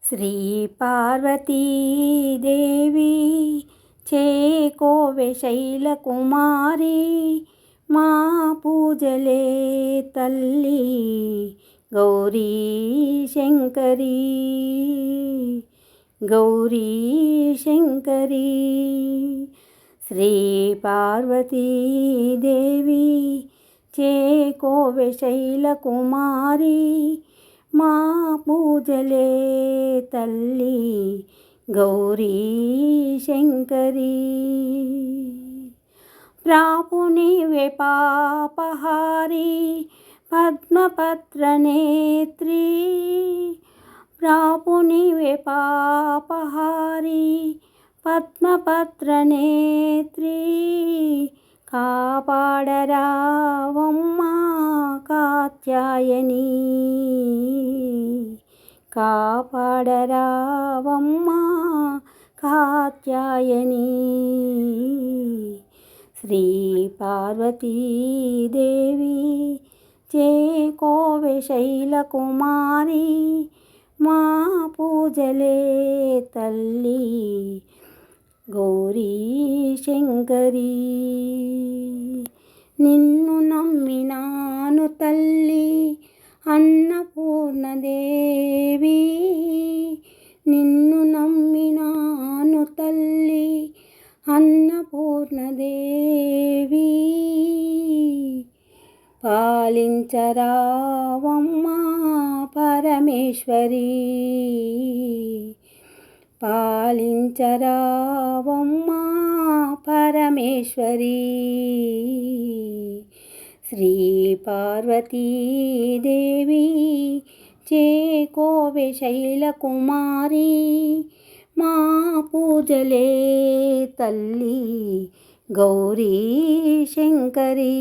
శ్రీ పార్వతీదేవి చేకోవె శైలకుమారి మా పూజలే తల్లి గౌరీ శంకరీ గౌరీ శంకరీ. శ్రీ పార్వతీదేవి చేకోవె శైలకుమారి మా పూజలే తల్లి గౌరీ శంకరీ. ప్రాపునివే పాపహారి పద్మపత్ర నేత్రీ ప్రాపునివే పాపహారి పద్మపత్ర నేత్రీ కాపాడరావమ్మా కాత్యాయని కాపాడరావమ్మా కాత్యాయని. శ్రీ పార్వతీదేవి చేకోవె శైలకుమారి మా పూజలే తల్లి గౌరీ శంకరీ. నిన్ను నమ్మినాను తల్లి అన్నపూర్ణదేవి నిన్ను నమ్మినాను తల్లి అన్నపూర్ణదేవి పాలించరావమ్మా పరమేశ్వరీ పాలించరావమ్మా పరమేశ్వరీ. శ్రీ పార్వతీదేవి చేకోవె శైలకుమారి మా పూజలే తల్లి గౌరీ శంకరీ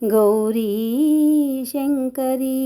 గౌరీ శంకరీ.